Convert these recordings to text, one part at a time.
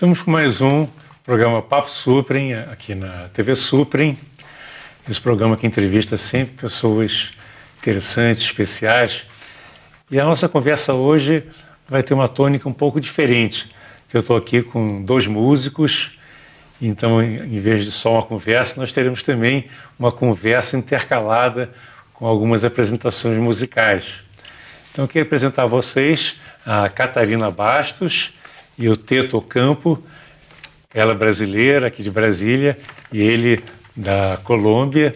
Estamos com mais um programa Papo Suprem, aqui na TV Suprem. Esse programa que entrevista sempre pessoas interessantes, especiais. E a nossa conversa hoje vai ter uma tônica um pouco diferente. Eu estou aqui com dois músicos, então, em vez de só uma conversa, nós teremos também uma conversa intercalada com algumas apresentações musicais. Então, eu queria apresentar a vocês a Catarina Bastos e o Teto Ocampo, ela brasileira, aqui de Brasília, e ele da Colômbia,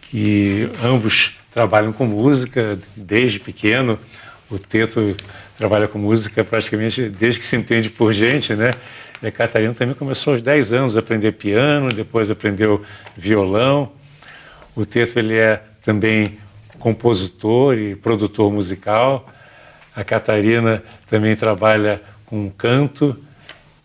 que ambos trabalham com música desde pequeno. O Teto trabalha com música praticamente desde que se entende por gente, né? E a Catarina também começou aos 10 anos a aprender piano, depois aprendeu violão. O Teto, ele é também compositor e produtor musical. A Catarina também trabalha com canto,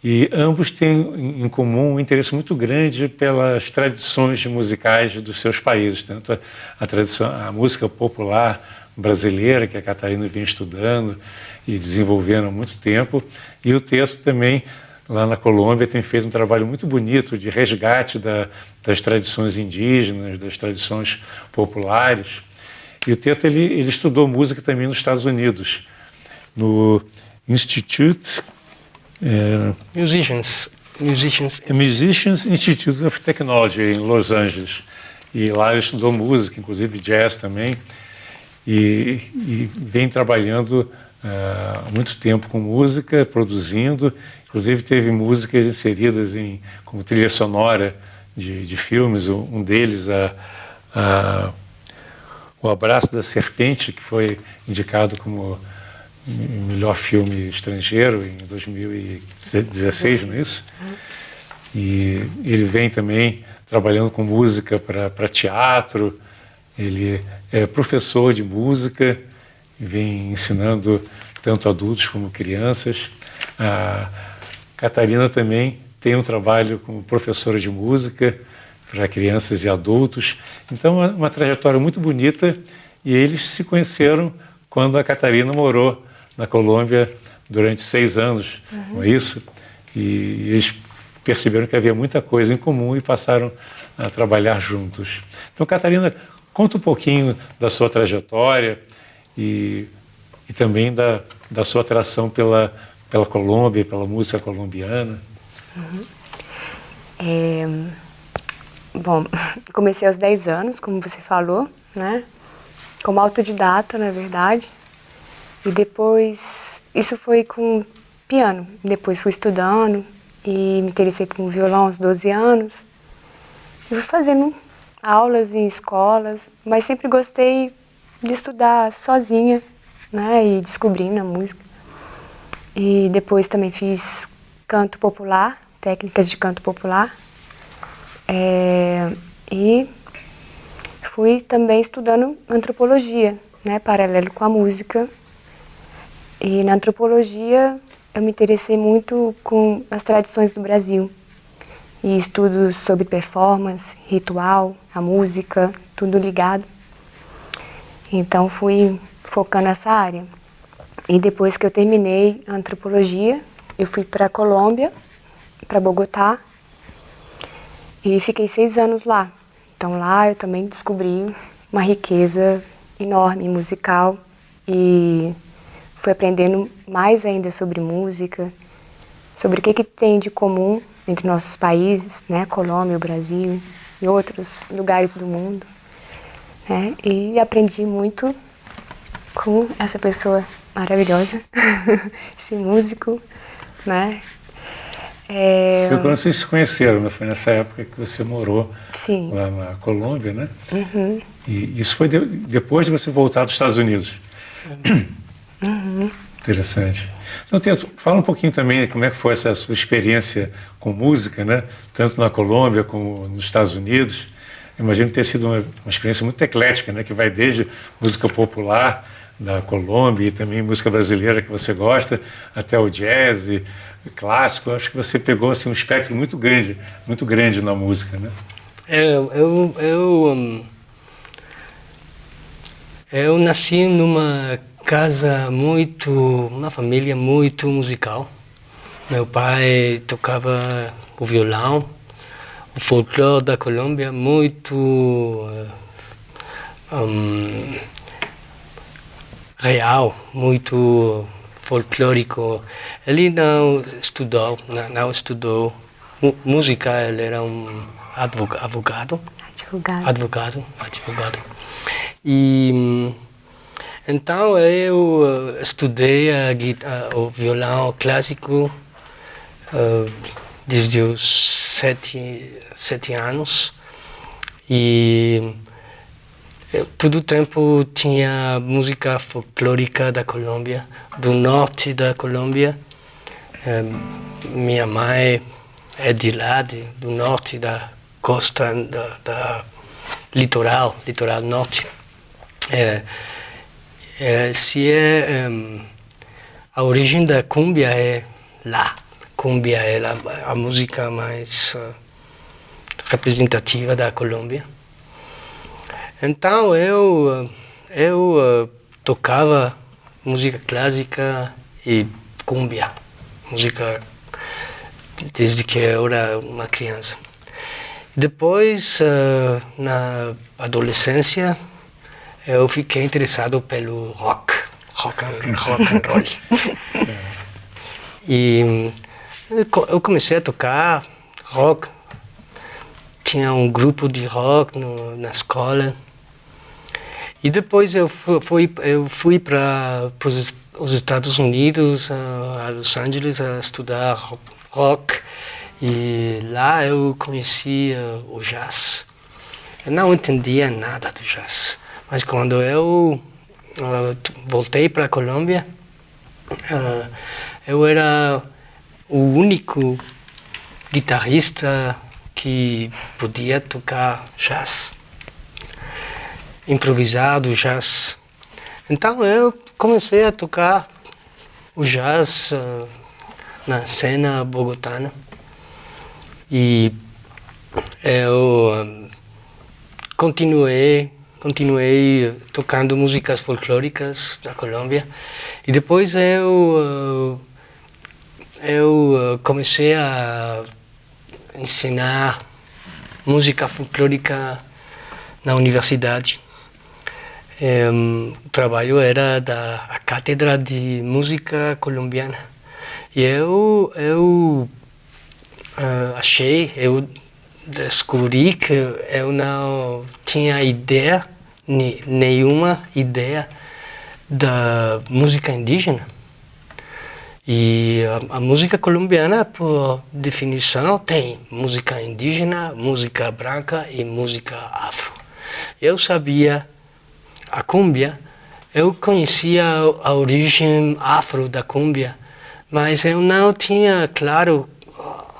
e ambos têm em comum um interesse muito grande pelas tradições musicais dos seus países, tanto a música popular brasileira, que a Catarina vem estudando e desenvolvendo há muito tempo, e o Teto também, lá na Colômbia, tem feito um trabalho muito bonito de resgate das tradições indígenas, das tradições populares. E o Teto, ele estudou música também nos Estados Unidos, no Musicians Institute of Technology, em Los Angeles. E lá ele estudou música, inclusive jazz também, e vem trabalhando há muito tempo com música, produzindo. Inclusive teve músicas inseridas como trilha sonora de filmes, um deles, O Abraço da Serpente, que foi indicado como melhor filme estrangeiro em 2016, não é isso? E ele vem também trabalhando com música para teatro. Ele é professor de música e vem ensinando tanto adultos como crianças. A Catarina também tem um trabalho como professora de música para crianças e adultos. Então, é uma trajetória muito bonita, e eles se conheceram quando a Catarina morou na Colômbia durante 6 anos, não é isso? E eles perceberam que havia muita coisa em comum e passaram a trabalhar juntos. Então, Catarina, conta um pouquinho da sua trajetória e também da sua atração pela Colômbia, pela música colombiana. Bom, comecei aos 10 anos, como você falou, né? Como autodidata, na verdade. E depois, isso foi com piano. Depois fui estudando e me interessei por violão aos 12 anos. E fui fazendo aulas em escolas, mas sempre gostei de estudar sozinha, né? E descobrindo a música. E depois também fiz canto popular, técnicas de canto popular. E fui também estudando antropologia, né? Paralelo com a música. E na antropologia eu me interessei muito com as tradições do Brasil. E estudos sobre performance, ritual, a música, tudo ligado. Então fui focando nessa área. E depois que eu terminei a antropologia, eu fui para a Colômbia, para Bogotá, e fiquei 6 anos lá. Então lá eu também descobri uma riqueza enorme musical e fui aprendendo mais ainda sobre música, sobre o que tem de comum entre nossos países, né, Colômbia, o Brasil e outros lugares do mundo, né, e aprendi muito com essa pessoa maravilhosa, esse músico, né. Foi quando vocês se conheceram, né? Foi nessa época que você morou Sim. Lá na Colômbia, né? E isso foi depois de você voltar dos Estados Unidos. Interessante. Então, Teto, fala um pouquinho também como é que foi essa sua experiência com música, né? Tanto na Colômbia como nos Estados Unidos. Eu imagino ter sido uma experiência muito eclética, né? Que vai desde música popular da Colômbia e também música brasileira que você gosta, até o jazz e clássico. Eu acho que você pegou assim, um espectro muito grande na música, né? Eu nasci numa casa uma família muito musical. Meu pai tocava o violão, o folclore da Colômbia muito real, muito folclórico. Ele não estudou música, ele era um advogado. E então eu estudei o violão clássico desde os 7 anos e todo tempo tinha música folclórica da Colômbia, do norte da Colômbia. Minha mãe é de lá, do norte da costa, da litoral norte. A origem da cumbia é lá. Cumbia é a música mais representativa da Colômbia. Então eu tocava música clássica e cumbia, música desde que eu era uma criança. Depois, na adolescência, eu fiquei interessado pelo rock and roll. E eu comecei a tocar rock. Tinha um grupo de rock na escola. E depois eu fui para os Estados Unidos, a Los Angeles, a estudar rock. E lá eu conheci o jazz. Eu não entendia nada do jazz. Mas quando eu voltei para a Colômbia, eu era o único guitarrista que podia tocar jazz, improvisado jazz. Então eu comecei a tocar o jazz na cena bogotana e eu continuei tocando músicas folclóricas da Colômbia e depois eu comecei a ensinar música folclórica na universidade. O trabalho era da Cátedra de Música Colombiana. E eu descobri que eu não tinha nenhuma ideia da música indígena. E a música colombiana, por definição, tem música indígena, música branca e música afro. Eu sabia a cúmbia, eu conhecia a origem afro da cúmbia, mas eu não tinha claro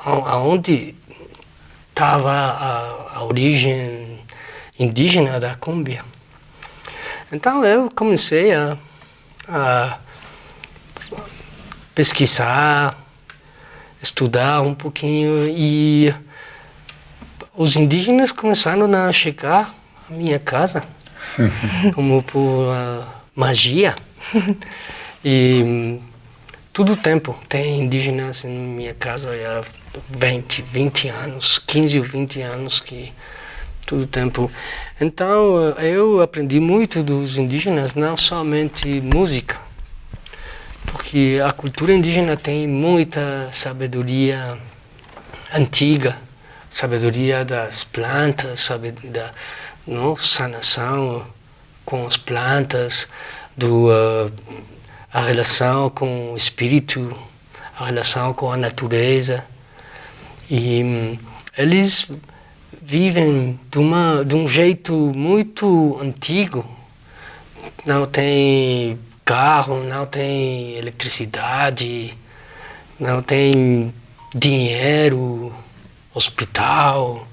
aonde estava a origem indígena da cúmbia. Então eu comecei a pesquisar, estudar um pouquinho e os indígenas começaram a chegar à minha casa como por magia. E todo tempo tem indígenas em minha casa há 20 anos, 15 ou 20 anos que todo tempo. Então eu aprendi muito dos indígenas, não somente música, porque a cultura indígena tem muita sabedoria antiga, sabedoria das plantas, sabedoria da sanação com as plantas, a relação com o espírito, a relação com a natureza. E eles vivem de um jeito muito antigo. Não tem carro, não tem eletricidade, não tem dinheiro, hospital.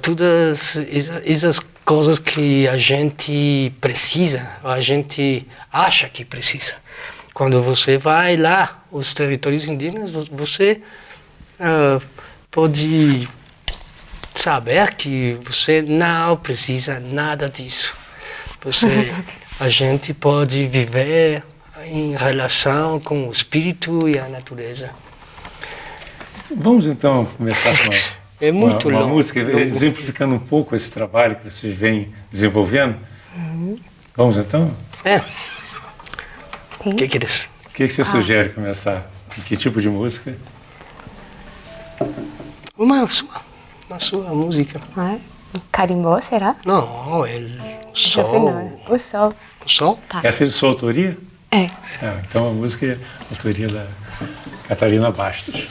Todas essas coisas que a gente precisa, a gente acha que precisa. Quando você vai lá, os territórios indígenas, você pode saber que você não precisa nada disso. A gente pode viver em relação com o espírito e a natureza. Vamos então começar com É muito uma longo. música, exemplificando um pouco esse trabalho que vocês vêm desenvolvendo. Vamos então? O que queres? O que você sugere começar? Que tipo de música? Uma sua música. Ah, carimbó, será? Não, o Já foi na hora. sol. O sol. O sol? Tá. Essa é de sua autoria? É. Então a música é autoria da Catarina Bastos.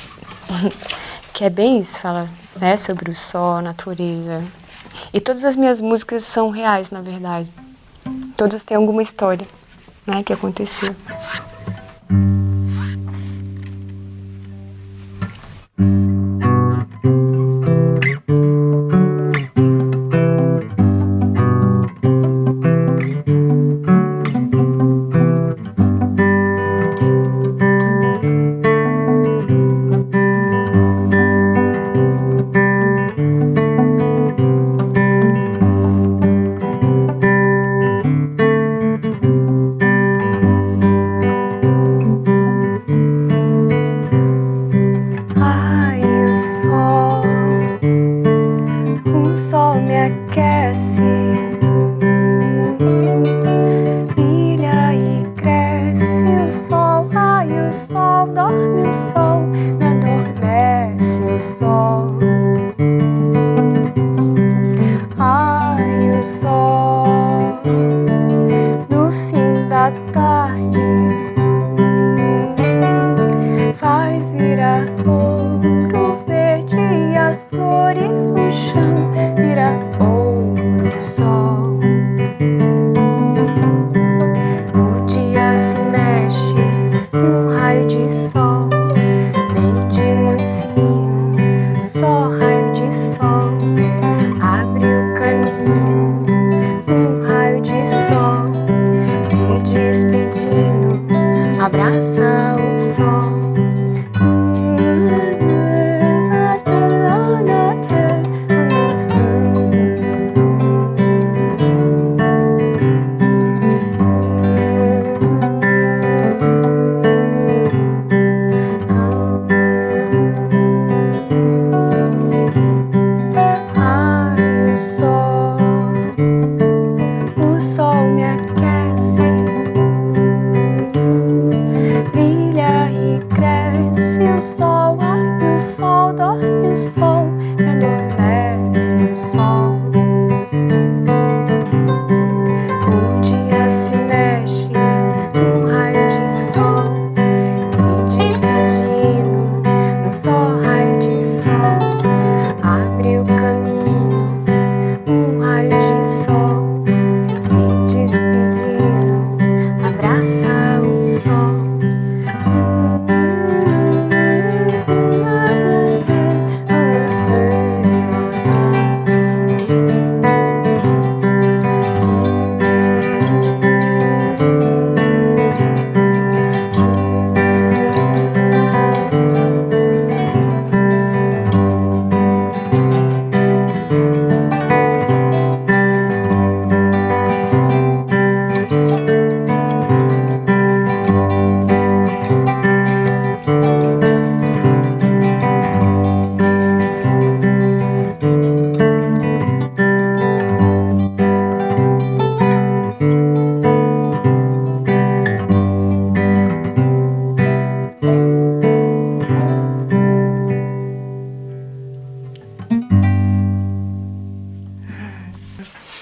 Que é bem isso, fala, né, sobre o sol, a natureza. E todas as minhas músicas são reais, na verdade. Todas têm alguma história, né, que aconteceu. Ai, o sol me aquece, brilha e cresce o sol. Ai, o sol dorme, o sol me adormece, o sol. Ai, o sol no fim da tarde faz virar ouro verde e as flores no chão vira ouro sol. O dia se mexe, um raio de sol, bem de mansinho, só raio de sol, abre o caminho, um raio de sol, se despedindo, abraça o sol. Ai, o sol me aquece, brilha e cresce o sol. Ai, o sol dorme, o sol me adormece, o sol. O dia se mexe, um raio de sol, se despedindo, um só raio de sol, abre o caminho, um raio de sol, se despedindo, abraça o sol.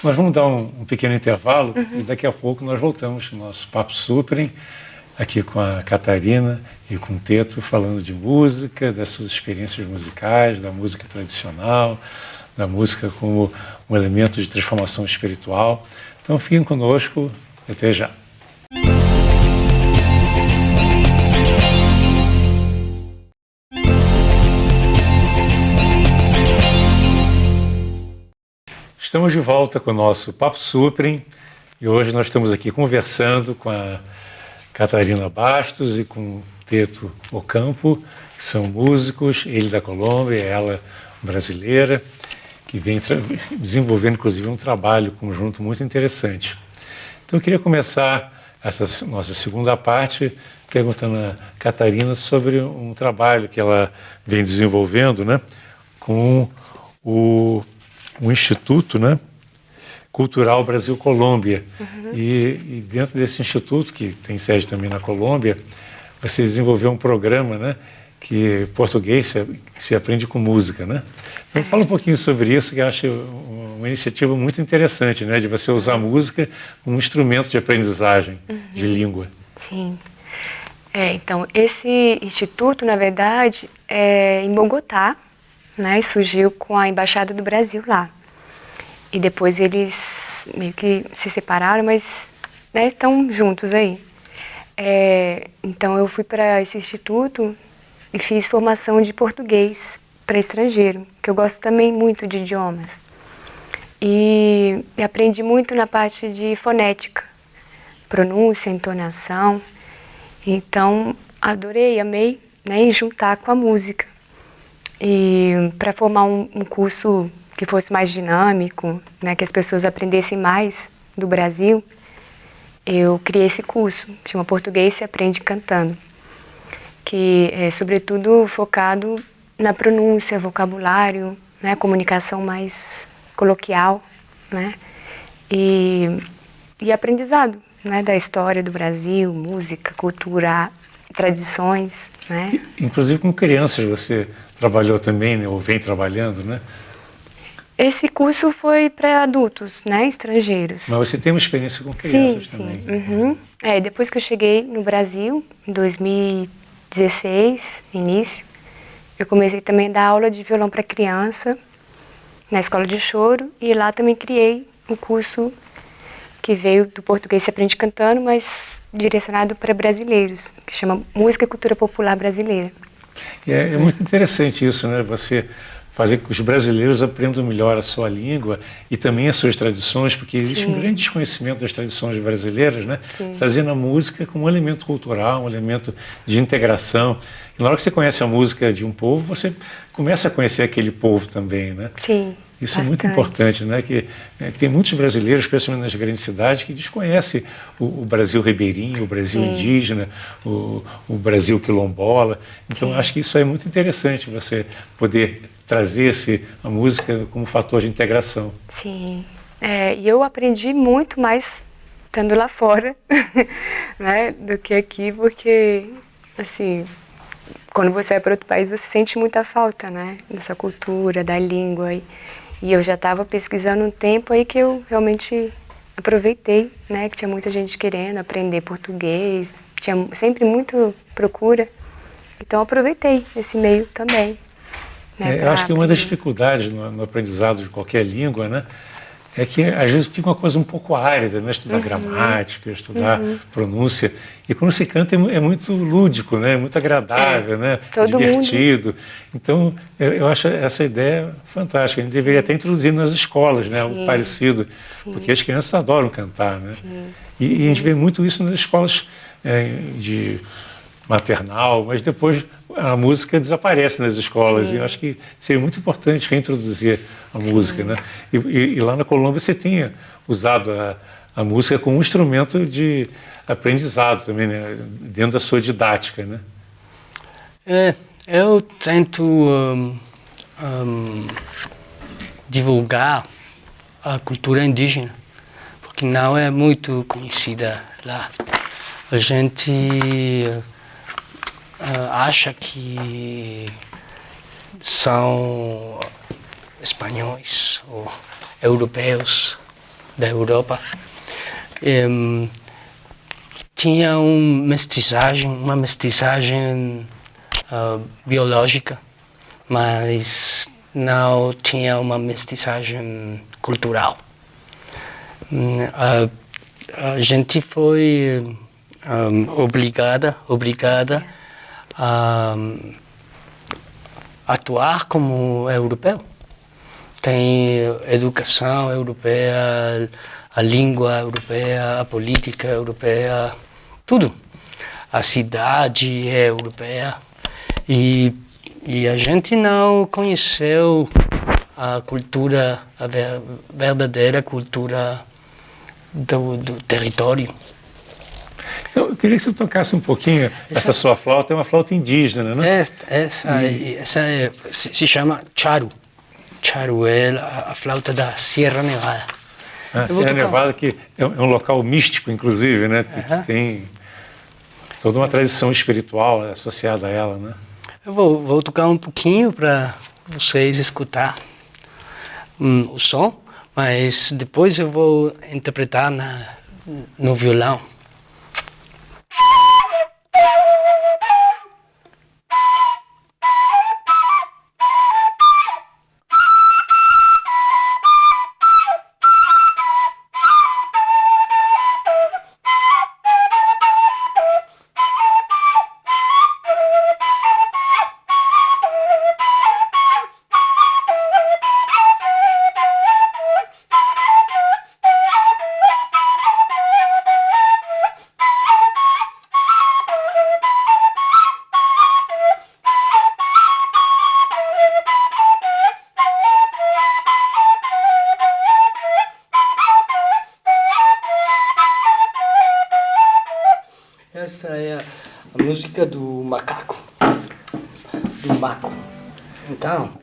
Nós vamos dar um pequeno intervalo e daqui a pouco nós voltamos com o nosso Papo Suprem, aqui com a Catarina e com o Teto, falando de música, das suas experiências musicais, da música tradicional, da música como um elemento de transformação espiritual. Então fiquem conosco, até já. Estamos de volta com o nosso Papo Suprem e hoje nós estamos aqui conversando com a Catarina Bastos e com o Teto Ocampo, que são músicos, ele da Colômbia, ela brasileira, que vem desenvolvendo inclusive um trabalho conjunto muito interessante. Então eu queria começar essa nossa segunda parte perguntando a Catarina sobre um trabalho que ela vem desenvolvendo, né, com o Instituto, né, Cultural Brasil-Colômbia. E dentro desse instituto, que tem sede também na Colômbia, você desenvolveu um programa, né, que português se aprende com música, né? Então fala um pouquinho sobre isso, que eu acho uma iniciativa muito interessante, né, de você usar a música como um instrumento de aprendizagem de língua. Sim. Então, esse instituto, na verdade, é em Bogotá, né, e surgiu com a Embaixada do Brasil lá. E depois eles meio que se separaram, mas, né, estão juntos aí. Então, eu fui para esse instituto e fiz formação de português para estrangeiro, que eu gosto também muito de idiomas. E aprendi muito na parte de fonética, pronúncia, entonação. Então, adorei, amei, né, e juntar com a música. E para formar um curso que fosse mais dinâmico, né, que as pessoas aprendessem mais do Brasil, eu criei esse curso, chama Português se Aprende Cantando, que é sobretudo focado na pronúncia, vocabulário, né, comunicação mais coloquial, né, e aprendizado, né, da história do Brasil, música, cultura, tradições, né. Inclusive com crianças você trabalhou também, né, ou vem trabalhando, né? Esse curso foi para adultos, né, estrangeiros. Mas você tem uma experiência com crianças também. Sim. Depois que eu cheguei no Brasil, em 2016, início, eu comecei também a dar aula de violão para criança na escola de choro, e lá também criei um curso que veio do Português se Aprende Cantando, mas direcionado para brasileiros, que chama Música e Cultura Popular Brasileira. E é muito interessante isso, né? Você fazer com que os brasileiros aprendam melhor a sua língua e também as suas tradições, porque existe um grande desconhecimento das tradições brasileiras, né? Trazendo a música como um elemento cultural, um elemento de integração. E na hora que você conhece a música de um povo, você começa a conhecer aquele povo também, né? Sim. Isso é muito importante, né? Que tem muitos brasileiros, especialmente nas grandes cidades, que desconhecem o Brasil ribeirinho, o Brasil indígena, o Brasil quilombola. Então, acho que isso é muito interessante, você poder trazer a música como fator de integração. Sim. E eu aprendi muito mais estando lá fora, né, do que aqui, porque, assim, quando você vai para outro país, você sente muita falta, né, da sua cultura, da língua. E eu já estava pesquisando um tempo aí que eu realmente aproveitei, né, que tinha muita gente querendo aprender português, tinha sempre muita procura. Então eu aproveitei esse meio também. Né, eu acho que uma das dificuldades no aprendizado de qualquer língua, né, é que às vezes fica uma coisa um pouco árida, né, estudar gramática, estudar pronúncia. E quando se canta é muito lúdico, né, muito agradável, né, divertido. Então eu acho essa ideia fantástica. A gente deveria até introduzir nas escolas, né, algo parecido, porque as crianças adoram cantar, né. E a gente vê muito isso nas escolas de maternal, mas depois a música desaparece nas escolas. E eu acho que seria muito importante reintroduzir a música, né? E lá na Colômbia você tinha usado a música como um instrumento de aprendizado também, né? Dentro da sua didática, né? Eu tento divulgar a cultura indígena, porque não é muito conhecida lá. A gente acha que são espanhóis ou europeus da Europa. Tinha uma mestiçagem biológica, mas não tinha uma mestiçagem cultural. A gente foi obrigada a atuar como europeu. Tem educação europeia, a língua europeia, a política europeia, tudo. A cidade é europeia e a gente não conheceu a cultura, a verdadeira cultura do território. Então, eu queria que você tocasse um pouquinho essa sua flauta, é uma flauta indígena, né? Essa se chama charu. Charu é a flauta da Sierra Nevada. A Sierra Nevada, que é um local místico, inclusive, né? Que tem toda uma tradição espiritual associada a ela, né? Eu vou tocar um pouquinho para vocês escutar o som, mas depois eu vou interpretar no violão. Essa é a música do macaco, do maco. Então...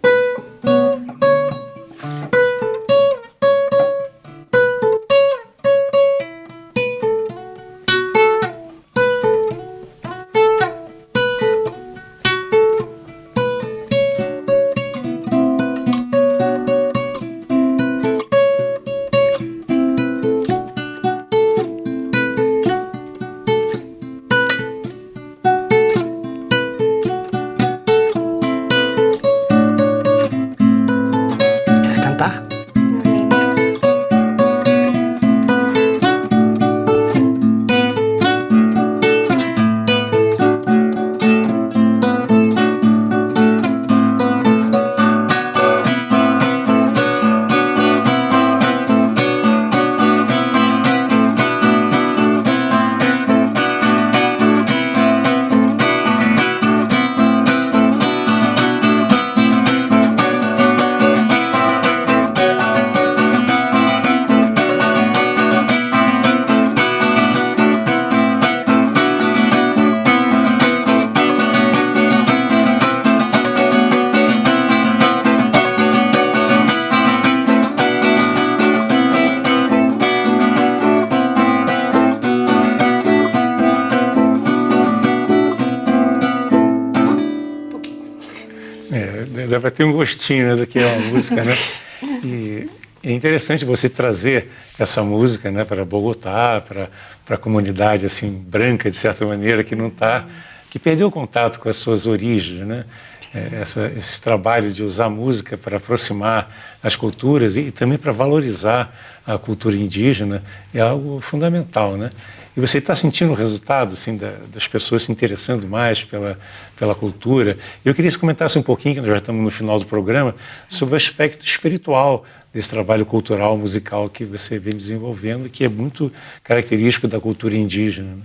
Deve ter um gostinho, né, do que é uma música, né? E é interessante você trazer essa música, né, para Bogotá, para a comunidade assim branca, de certa maneira, que não está, que perdeu o contato com as suas origens, né? Esse trabalho de usar a música para aproximar as culturas e também para valorizar a cultura indígena é algo fundamental, né? E você está sentindo o resultado assim, das pessoas se interessando mais pela cultura. Eu queria que você comentasse um pouquinho, que nós já estamos no final do programa, sobre o aspecto espiritual desse trabalho cultural, musical que você vem desenvolvendo, que é muito característico da cultura indígena.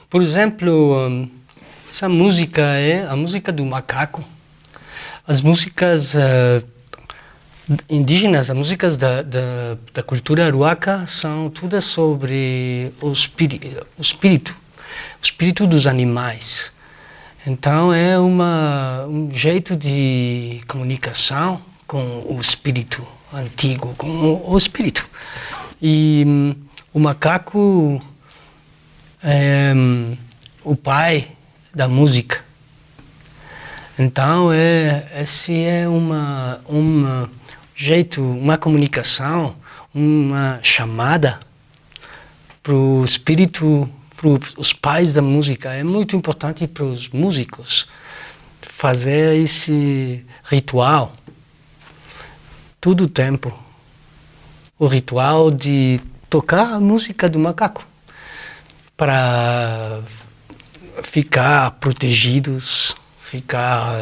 Por exemplo, essa música é a música do macaco. As músicas indígenas, as músicas da cultura aruaca são todas sobre o espírito dos animais. Então é um jeito de comunicação com o espírito antigo, com o espírito. E o macaco é o pai da música. Então esse é uma comunicação, uma chamada para o espírito, para os pais da música. É muito importante para os músicos fazer esse ritual todo o tempo. O ritual de tocar a música do macaco para ficar protegidos, ficar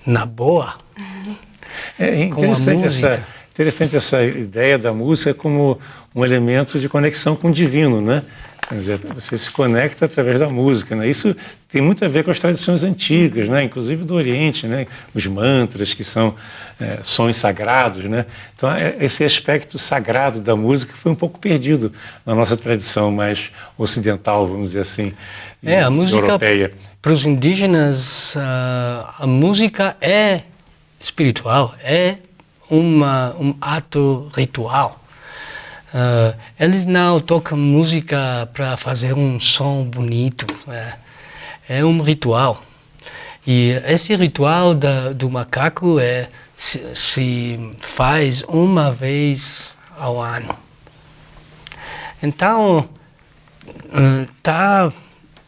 na boa. É interessante essa ideia da música como um elemento de conexão com o divino, né? Quer dizer, você se conecta através da música, né? Isso tem muito a ver com as tradições antigas, né? Inclusive do Oriente, né? Os mantras, que são sons sagrados, né? Então, esse aspecto sagrado da música foi um pouco perdido na nossa tradição mais ocidental, vamos dizer assim, a música europeia. Para os indígenas, a música é espiritual, é um ato ritual. Eles não tocam música para fazer um som bonito, é um ritual. E esse ritual do macaco se faz uma vez ao ano. Então,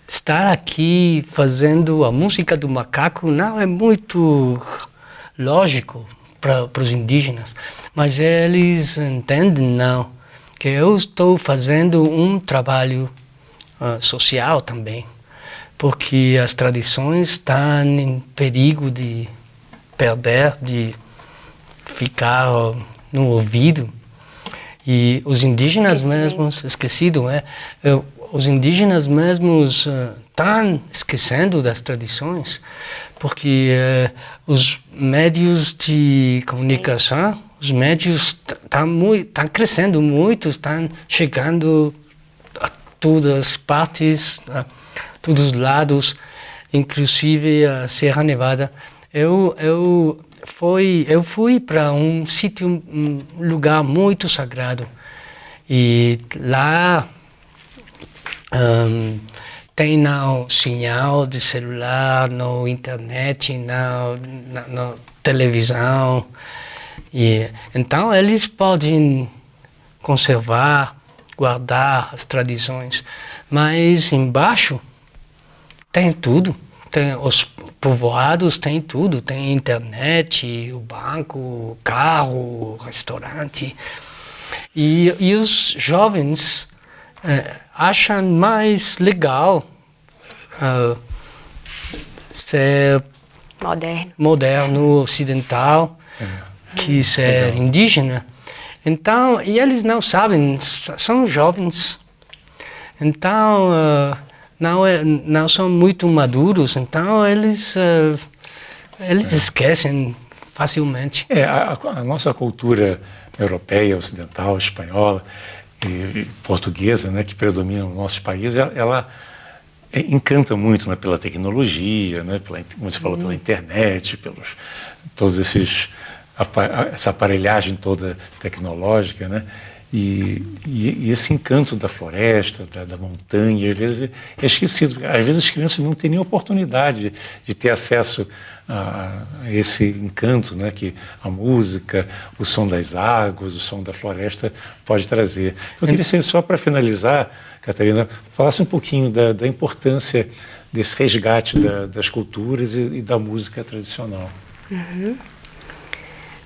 estar aqui fazendo a música do macaco não é muito lógico para os indígenas, mas eles entendem não, que eu estou fazendo um trabalho social também, porque as tradições estão em perigo de perder, de ficar no ouvido. E os indígenas mesmos, os indígenas mesmos estão esquecendo das tradições, porque os meios de comunicação, os médios estão crescendo muito, estão chegando a todas as partes, a todos os lados, inclusive a Serra Nevada. Eu fui para um sítio, um lugar muito sagrado, e lá tem não sinal de celular, não internet, não televisão. E então eles podem conservar, guardar as tradições, mas embaixo tem tudo. Tem os povoados, tem tudo, tem internet, o banco, o carro, o restaurante. E os jovens acham mais legal ser moderno, ocidental, que ser indígena. Então, e eles não sabem, são jovens, então não são muito maduros, então eles esquecem facilmente. A nossa cultura europeia, ocidental, espanhola e portuguesa, né, que predomina nos nossos países, ela encanta muito, né, pela tecnologia, né, como você falou, pela internet, pelos todos essa aparelhagem toda tecnológica, né? E esse encanto da floresta, da montanha, às vezes é esquecido. Às vezes as crianças não têm nem oportunidade de ter acesso a esse encanto, né, que a música, o som das águas, o som da floresta pode trazer. Então, eu queria ser, só para finalizar, Catarina, falasse um pouquinho da importância desse resgate das culturas e da música tradicional. Uhum.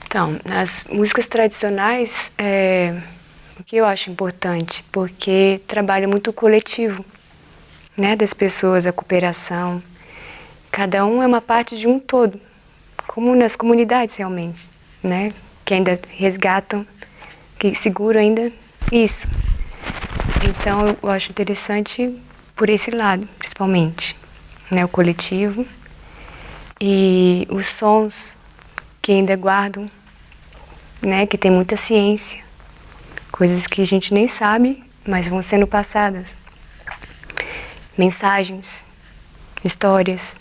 Então, as músicas tradicionais, o que eu acho importante, porque trabalha muito o coletivo, né, das pessoas, a cooperação. Cada um é uma parte de um todo, como nas comunidades realmente, né, que ainda resgatam, que seguram ainda isso. Então, eu acho interessante por esse lado, principalmente, né, o coletivo e os sons que ainda guardam, né, que tem muita ciência, coisas que a gente nem sabe, mas vão sendo passadas. Mensagens, histórias,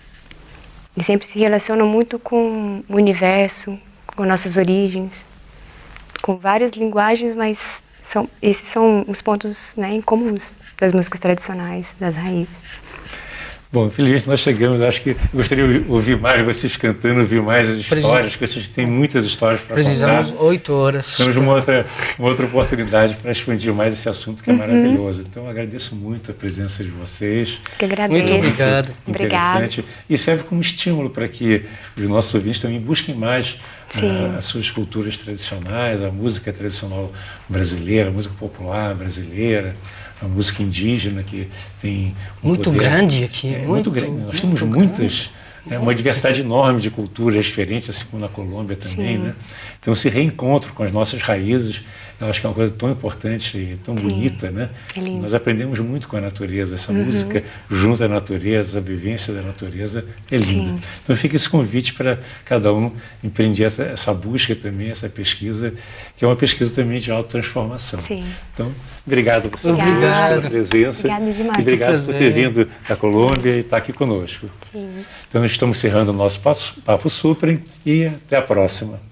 e sempre se relacionam muito com o universo, com nossas origens, com várias linguagens, mas esses são os pontos, né, em comuns das músicas tradicionais, das raízes. Bom, felizmente nós chegamos, acho que eu gostaria de ouvir mais vocês cantando, ouvir mais as histórias, porque vocês têm muitas histórias para contar. Precisamos 8 horas. Temos uma outra oportunidade para expandir mais esse assunto que é maravilhoso. Então, eu agradeço muito a presença de vocês. Que agradeço. Muito obrigado. Interessante. E serve como estímulo para que os nossos ouvintes também busquem mais as suas culturas tradicionais, a música tradicional brasileira, a música popular brasileira, a música indígena, que tem muito poder, grande aqui. muito grande. Nós temos muitas É uma diversidade enorme de culturas diferentes, assim como na Colômbia também, né? Então, esse reencontro com as nossas raízes, eu acho que é uma coisa tão importante e tão bonita, né? É lindo. Nós aprendemos muito com a natureza. Essa música junto à natureza, a vivência da natureza é linda. Então, fica esse convite para cada um empreender essa busca também, essa pesquisa, que é uma pesquisa também de autotransformação. Sim. Então, obrigado a você Obrigado. pela presença. Obrigada demais. E obrigado por ter Prazer. vindo da Colômbia e estar aqui conosco. Sim. Então, nós estamos encerrando o nosso Papo Suprem e até a próxima.